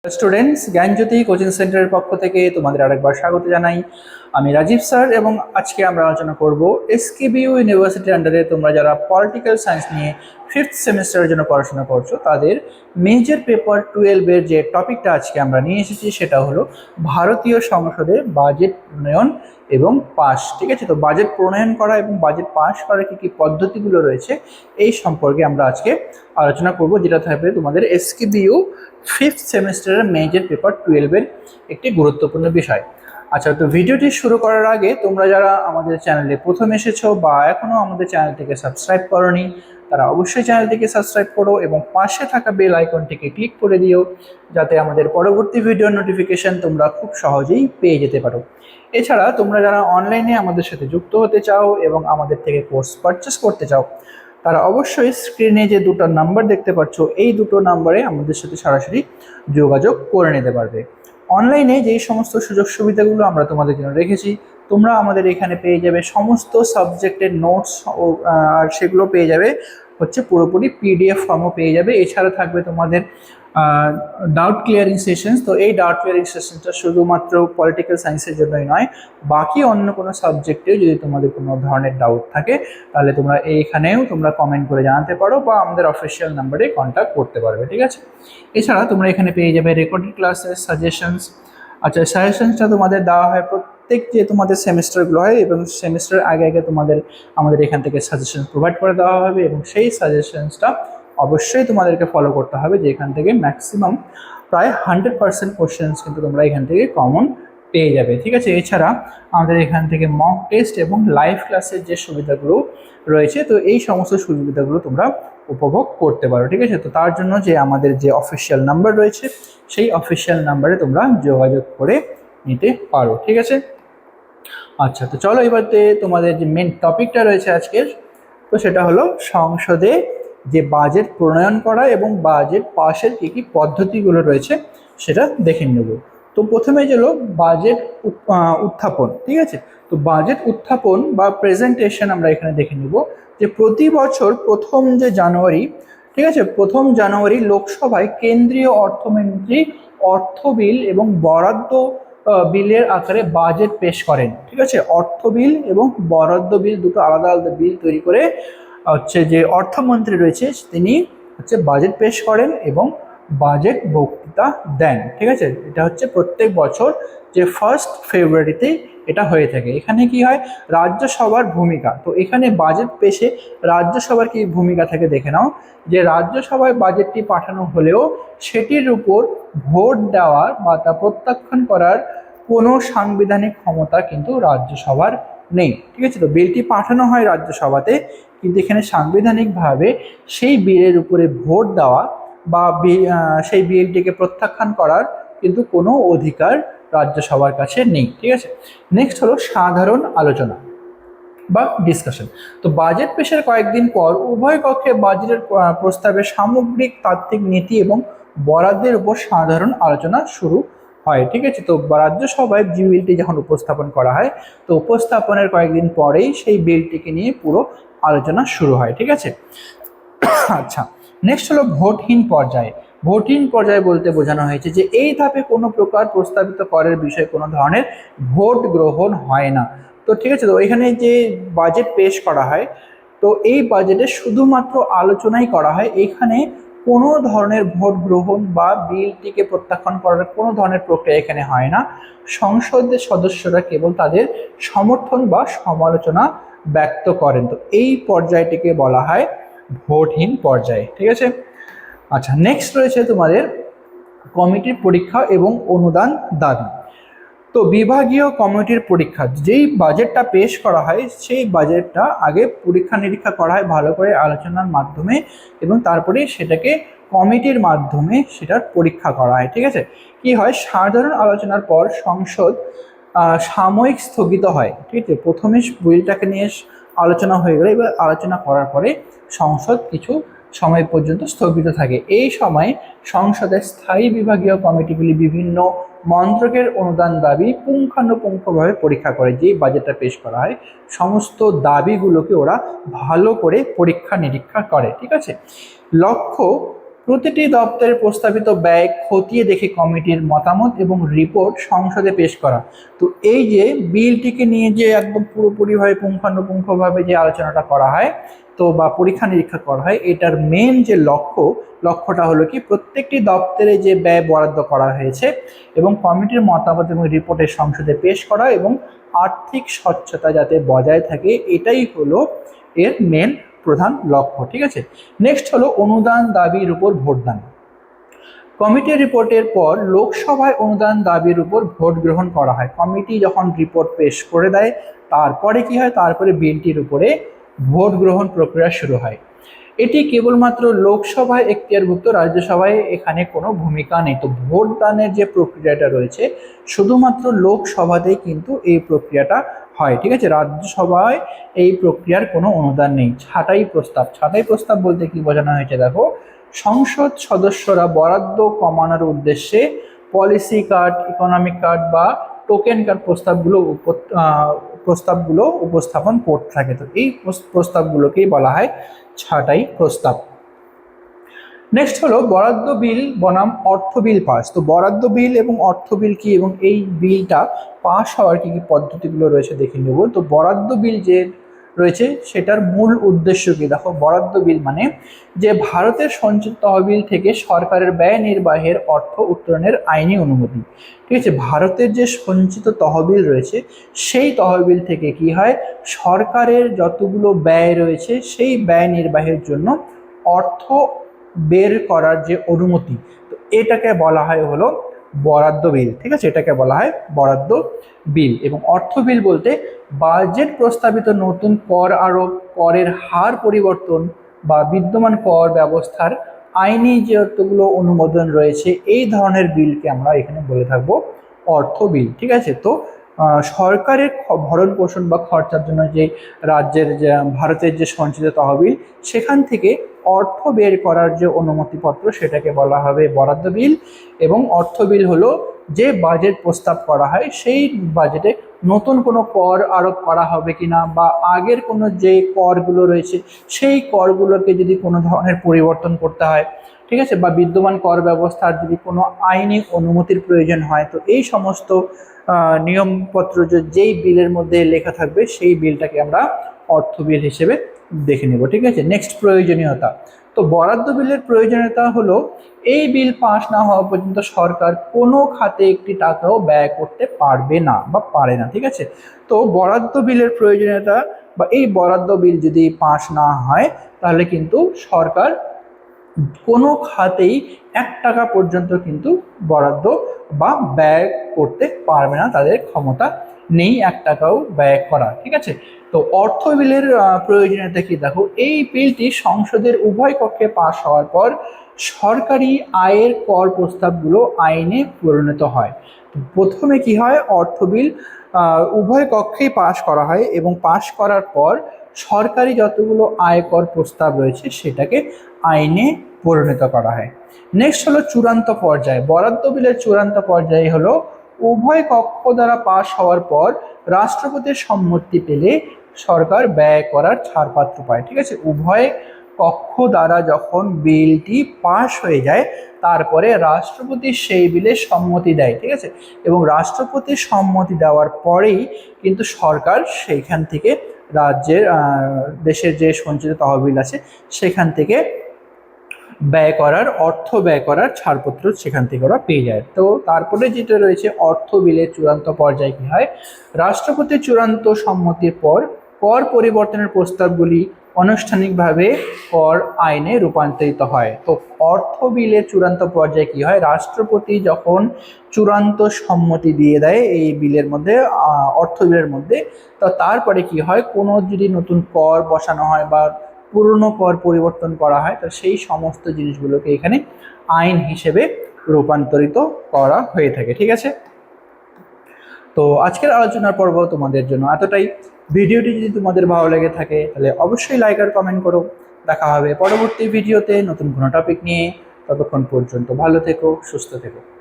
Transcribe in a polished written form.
Students, জ্ঞানজ্যোতি coaching সেন্টারের পক্ষ থেকে তোমাদের আরেকবার স্বাগত জানাই। আমি রাজীব স্যার এবং আজকে আমরা আলোচনা করব এসকেবিইউ ইউনিভার্সিটির আন্ডারে তোমরা যারা পলিটিক্যাল সায়েন্স নিয়ে 5th সেমিস্টারের জন্য পড়াশোনা করছো তাদের মেজর পেপার 12-এর যে টপিকটা আজকে আমরা নিয়ে এসেছি সেটা হলো ভারতীয় সংসদের বাজেট প্রণয়ন এবং পাস। ঠিক আছে, তো বাজেট প্রণয়ন করা এবং বাজেট পাস করার কী কী পদ্ধতিগুলো রয়েছে এই সম্পর্কে আমরা আজকে আলোচনা করব, যেটা থাকবে তোমাদের এসকেবিইউ 5th সেমিস্টারের মেজর পেপার 12-এর একটি গুরুত্বপূর্ণ বিষয়। আচ্ছা, তো ভিডিওটি শুরু করার আগে তোমরা যারা আমাদের চ্যানেলে প্রথম এসেছো বা এখনও আমাদের চ্যানেলটিকে সাবস্ক্রাইব করোনি তারা অবশ্যই চ্যানেলটিকে সাবস্ক্রাইব করো এবং পাশে থাকা বেল আইকনটিকে ক্লিক করে দিও, যাতে আমাদের পরবর্তী ভিডিওর নোটিফিকেশন তোমরা খুব সহজেই পেয়ে যেতে পারো। এছাড়া তোমরা যারা অনলাইনে আমাদের সাথে যুক্ত হতে চাও এবং আমাদের থেকে কোর্স পারচেস করতে চাও তারা অবশ্যই স্ক্রিনে যে দুটো নাম্বার দেখতে পাচ্ছ এই দুটো নাম্বারে আমাদের সাথে সরাসরি যোগাযোগ করে নিতে পারবে। অনলাইনে যেই সমস্ত সুযোগ সুবিধাগুলো আমরা তোমাদের জন্য রেখেছি, তোমরা আমাদের এখানে পেয়ে যাবে সমস্ত সাবজেক্টের নোটস আর সেগুলো পেয়ে যাবে হচ্ছে পুরোপুরি পিডিএফ ফর্মও পেয়ে যাবে। এছাড়া থাকবে তোমাদের ডাউট ক্লিয়ারিং সেশনস। তো এই ডাউট ক্লিয়ারিং সেশনটা শুধুমাত্র পলিটিক্যাল সায়েন্সের জন্যই নয়, বাকি অন্য কোনো সাবজেক্টেও যদি তোমাদের কোনো ধরনের ডাউট থাকে তাহলে তোমরা এইখানেও তোমরা কমেন্ট করে জানাতে পারো বা আমাদের অফিসিয়াল নাম্বারে কন্ট্যাক্ট করতে পারবে। ঠিক আছে, এছাড়া তোমরা এখানে পেয়ে যাবে রেকর্ডেড ক্লাসেস, সাজেশনস। আচ্ছা, সাজেশনসটা তোমাদের দেওয়া হয় প্রত্যেক যে তোমাদের সেমিস্টারগুলো হয় এবং সেমিস্টার আগে আগে আমাদের এখান থেকে সাজেশন প্রোভাইড করে দেওয়া হবে এবং সেই সাজেশনসটা অবশ্যই তোমাদেরকে ফলো করতে হবে, যে এখান থেকে ম্যাক্সিমাম প্রায় 100% কোশ্চেন্স কিন্তু তোমরা এখান থেকে কমন পেয়ে যাবে। ঠিক আছে, এছাড়া আমাদের এখান থেকে মক টেস্ট এবং লাইভ ক্লাসের যে সুবিধাগুলো রয়েছে, তো এই সমস্ত সুবিধাগুলো তোমরা উপভোগ করতে পারো। ঠিক আছে, তো তার জন্য যে আমাদের যে অফিসিয়াল নাম্বার রয়েছে সেই অফিসিয়াল নাম্বারে তোমরা যোগাযোগ করে নিতে পারো। ঠিক আছে, আচ্ছা, তো চলো এবারে তোমাদের যে মেন টপিকটা রয়েছে আজকের, তো সেটা হলো সংসদে যে বাজেট প্রণয়ন করা এবং বাজেট পাশের কী কী পদ্ধতিগুলো রয়েছে সেটা দেখে নেব। তো প্রথমে গেল বাজেট উত্থাপন। ঠিক আছে, তো বাজেট উত্থাপন বা প্রেজেন্টেশন আমরা এখানে দেখে নেব যে প্রতি বছর প্রথম যে জানুয়ারি, ঠিক আছে, প্রথম জানুয়ারি লোকসভায় কেন্দ্রীয় অর্থমন্ত্রী অর্থ বিল এবং বরাদ্দ বিলের আকারে বাজেট পেশ করেন। ঠিক আছে, অর্থ বিল এবং বরাদ্দ বিল দুটো আলাদা আলাদা বিল তৈরি করে হচ্ছে যে অর্থমন্ত্রী রয়েছে তিনি হচ্ছে বাজেট পেশ করেন এবং বাজেট বক্তৃতা দেন। ঠিক আছে, এটা হচ্ছে প্রত্যেক বছর যে 1 ফেব্রুয়ারিতে এটা হয়ে থাকে। এখানে কি হয়, রাজ্যসভার ভূমিকা, তো এখানে বাজেট পেশে রাজ্যসভার কি ভূমিকা থাকে দেখে নাও, যে রাজ্যসভায় বাজেটটি পাঠানো হলেও সেটির উপর ভোট দেওয়ার বা তা প্রত্যাখ্যান করার কোনো সাংবিধানিক ক্ষমতা কিন্তু রাজ্যসভার নেই। ঠিক আছে, তো বিলটি পাঠানো হয় রাজ্যসভাতে, কিন্তু এখানে সাংবিধানিকভাবে সেই বিলের উপরে ভোট দেওয়া বা সেই বিলটিকে প্রত্যাখ্যান করার কিন্তু কোনো অধিকার রাজ্যসভার কাছে নেই। ঠিক আছে, নেক্সট হলো সাধারণ আলোচনা বা ডিসকাশন। তো বাজেট পেশের কয়েকদিন পর উভয় কক্ষে বাজেটের প্রস্তাবের সামগ্রিক তাত্ত্বিক নীতি এবং বরাদ্দের উপর সাধারণ আলোচনা শুরু হয়। ঠিক আছে, তো রাজ্যসভায় যে বিলটি যখন উপস্থাপন করা হয়, তো উপস্থাপনের কয়েকদিন পরেই সেই বিলটিকে নিয়ে পুরো আলোচনা শুরু হয়। ঠিক আছে, আচ্ছা, নেক্সট হলো ভোটহীন পর্যায়ে। ভোটহীন পর্যায়ে বলতে বোঝানো হয়েছে যে এই ধাপে কোনো প্রকার প্রস্তাবিত করের বিষয়ে কোনো ধরনের ভোট গ্রহণ হয় না। তো ঠিক আছে, তো এখানে যে বাজেট পেশ করা হয়, তো এই বাজেটে শুধুমাত্র আলোচনাই করা হয়, এখানে কোনো ধরনের ভোট গ্রহণ বা বিলটিকে প্রত্যাখ্যান করার কোনো ধরনের প্রক্রিয়া এখানে হয় না। সংসদের সদস্যরা কেবল তাদের সমর্থন বা সমালোচনা ব্যক্ত করেন। তো এই পর্যায়টিকে বলা হয় ভোটহীন পর্যায়ে। ঠিক আছে, আচ্ছা, নেক্সট রয়েছে তোমাদের কমিটির পরীক্ষা এবং অনুদান দাবি। তো বিভাগীয় কমিটির পরীক্ষা, যেই বাজেটটা পেশ করা হয় সেই বাজেটটা আগে পরীক্ষা নিরীক্ষা করা হয় ভালো করে আলোচনার মাধ্যমে এবং তারপরে সেটাকে কমিটির মাধ্যমে সেটার পরীক্ষা করা হয়। ঠিক আছে, কি হয়, সাধারণ আলোচনার পর সংসদ সাময়িক স্থগিত হয়। ঠিক আছে, প্রথমে বিলটাকে নিয়ে আলোচনা হয়ে গেলে এবার আলোচনা করার পরে সংসদ কিছু সময় পর্যন্ত স্থগিত থাকে। এই সময় সংসদের স্থায়ী বিভাগীয় কমিটিগুলি বিভিন্ন মন্ত্রকের অনুদান দাবি পুঙ্খানুপুঙ্খভাবে পরীক্ষা করে। যেই বাজেটটা পেশ করা হয় সমস্ত দাবিগুলোকে ওরা ভালো করে পরীক্ষা নিরীক্ষা করে। ঠিক আছে, লক্ষ্য প্রতিটি দপ্তরের প্রস্তাবিত ব্যয় খতিয়ে দেখে কমিটির মতামত এবং রিপোর্ট সংসদে পেশ করা। তো এই যে বিলটিকে নিয়ে যে একদম পুরোপুরিভাবে পুঙ্খানুপুঙ্খভাবে যে আলোচনাটা করা হয় তো বা পরীক্ষা নিরীক্ষা করা হয়, এটার মেন যে লক্ষ্যটা হলো কি প্রত্যেকটি দপ্তরে যে ব্যয় বরাদ্দ করা হয়েছে এবং কমিটির মতামত এবং রিপোর্টের সংসদে পেশ করা এবং আর্থিক স্বচ্ছতা যাতে বজায় থাকে, এটাই হলো এর মেন প্রধান লক্ষ্য। ঠিক আছে, নেক্সট হলো অনুদান দাবির উপর ভোটদান। কমিটির রিপোর্টের পর লোকসভায় অনুদান দাবির উপর ভোট গ্রহণ করা হয়। কমিটি যখন রিপোর্ট পেশ করে দেয় তারপরে কি হয়, তারপরে বিলটির উপরে ভোট গ্রহণ প্রক্রিয়া শুরু হয়। এটি কেবলমাত্র লোকসভায় এখতিয়ারভুক্ত, রাজ্যসভায় এখানে কোনো ভূমিকা নেই। তো ভোট দানের যে প্রক্রিয়াটা রয়েছে শুধুমাত্র লোকসভাতেই কিন্তু এই প্রক্রিয়াটা হয়। ঠিক আছে, রাজ্যসভায় এই প্রক্রিয়ার কোনো অনুদান নেই। ছাঁটাই প্রস্তাব বলতে কি বোঝানো হয়েছে দেখো, সংসদ সদস্যরা বরাদ্দ কমানোর উদ্দেশ্যে পলিসি কার্ড, ইকোনমিক কার্ড বা টোকেন কার্ড প্রস্তাবগুলো উপস্থাপন করতে থাকে। তো এই প্রস্তাবগুলোকেই বলা হয় ছাঁটাই প্রস্তাব। নেক্সট হলো বরাদ্দ বিল বনাম অর্থ বিল পাস। তো বরাদ্দ বিল এবং অর্থ বিল কি এবং এই বিলটা পাস হওয়ার কি কি পদ্ধতিগুলো রয়েছে দেখে নেব। তো বরাদ্দ বিল যে রয়েছে সেটার মূল উদ্দেশ্য কি দেখো, বরাদ্দ বিল মানে যে ভারতের সঞ্চিত তহবিল থেকে সরকারের ব্যয় নির্বাহের অর্থ উত্তোলনের আইনি অনুমতি। ঠিক আছে, ভারতের যে সঞ্চিত তহবিল রয়েছে সেই তহবিল থেকে কি হয়, সরকারের যতগুলো ব্যয় রয়েছে সেই ব্যয় নির্বাহের জন্য অর্থ বের করার যে অনুমতি, তো এটাকে বলা হয় হলো বরাদ্দ বিল। ঠিক আছে, এটাকে বলা হয় বরাদ্দ বিল। এবং অর্থ বিল বলতে বাজেট প্রস্তাবিত নতুন কর আরোপ, করের হার পরিবর্তন বা বিদ্যমান কর ব্যবস্থার আইনি যতগুলো অনুমোদন রয়েছে এই ধরনের বিলকে আমরা এখানে বলে থাকবো অর্থ বিল। ঠিক আছে, তো সরকারের ভরণ পোষণ বা খরচার জন্য যে রাজ্যের যে ভারতের যে সঞ্চিত তহবিল সেখান থেকে অর্থ বের করার যে অনুমতিপত্র সেটাকে বলা হবে বরাদ্দ বিল। এবং অর্থ বিল হলো যে বাজেট প্রস্তাব করা হয় সেই বাজেটে নতুন কোনো কর আরোপ করা হবে কিনা বা আগের কোনো যে করগুলো রয়েছে সেই করগুলোকে যদি কোনো ধরনের পরিবর্তন করতে হয়, ঠিক আছে, বা বিদ্যমান কর ব্যবস্থার যদি কোনো আইনি অনুমতির প্রয়োজন হয়, তো এই সমস্ত নিয়মপত্র যেই বিলের মধ্যে লেখা থাকবে সেই বিলটাকে আমরা অর্থ বিল হিসেবে দেখে নেব। ঠিক আছে, নেক্সট প্রয়োজনীয়তা। তো বরাদ্দ বিলের প্রয়োজনীয়তা হলো এই বিল পাস না হওয়া পর্যন্ত সরকার কোনো খাতে একটি টাকাও ব্যয় করতে পারবে না বা পারে না। ঠিক আছে, তো বরাদ্দ বিলের প্রয়োজনীয়তা বা এই বরাদ্দ বিল যদি পাস না হয় তাহলে কিন্তু সরকার কোনো খাতেই 1 টাকা পর্যন্ত কিন্তু বরাদ্দ বা ব্যয় করতে পারবে না, তাদের ক্ষমতা নেই 1 টাকাও ব্যয় করা। ঠিক আছে, তো অর্থ বিলের প্রয়োজনীয়তা কি দেখো, এই বিলটি সংসদের উভয় কক্ষে পাশ হওয়ার পর সরকারি আয়ের কর প্রস্তাবগুলো আইনে পরিণত হয়। তো প্রথমে কি হয়, অর্থ বিল উভয় কক্ষেই পাশ করা হয় এবং পাশ করার পর সরকারি যতগুলো আয়কর প্রস্তাব রয়েছে সেটাকে আইনে পরিণত করা হয়। নেক্সট হলো চূড়ান্ত পর্যায়। বরাদ্দ বিলের চূড়ান্ত পর্যায়ে হলো উভয় কক্ষ দ্বারা পাশ হওয়ার পর রাষ্ট্রপতির সম্মতি পেলে সরকার ব্যয় করার ছাড়পত্র পায়। ঠিক আছে, উভয় কক্ষ দ্বারা যখন বিলটি পাশ হয়ে যায় তারপরে রাষ্ট্রপতি সেই বিলে সম্মতি দেয়। ঠিক আছে, এবং রাষ্ট্রপতির সম্মতি দেওয়ার পরেই কিন্তু সরকার সেইখান থেকে রাজ্যের দেশের যে সঞ্চিত তহবিল আছে সেখান থেকে অর্থ ব্যয় করার ছাড়পত্র সেখান থেকে ওরা পেয়ে যায়। তো তারপরে যেটা রয়েছে অর্থ বিলের চূড়ান্ত পর্যায়ে কি হয়, রাষ্ট্রপতির চূড়ান্ত সম্মতির পর কর পরিবর্তনের প্রস্তাবগুলি আনুষ্ঠানিকভাবে কর আইনে রূপান্তরিত হয়। তো অর্থ বিলের চূড়ান্ত পর্যায়ে কি হয়, রাষ্ট্রপতি যখন চূড়ান্ত সম্মতি দিয়ে দেয় এই বিলের মধ্যে, অর্থ বিলের মধ্যে, তো তারপরে কি হয়, কোনো যদি নতুন কর বসানো হয় বা পুরনো কর পরিবর্তন করা হয় তো সেই সমস্ত জিনিসগুলোকে এখানে আইন হিসেবে রূপান্তরিত করা হয়ে থাকে। ঠিক আছে, তো আজকের আলোচনার পর্ব তোমাদের জন্য এতটাই। ভিডিওটি যদি তোমাদের ভালো লেগে থাকে তাহলে অবশ্যই লাইক আর কমেন্ট করো। দেখা হবে পরবর্তী ভিডিওতে নতুন কোনো টপিক নিয়ে। ততক্ষণ পর্যন্ত ভালো থেকো, সুস্থ থেকো।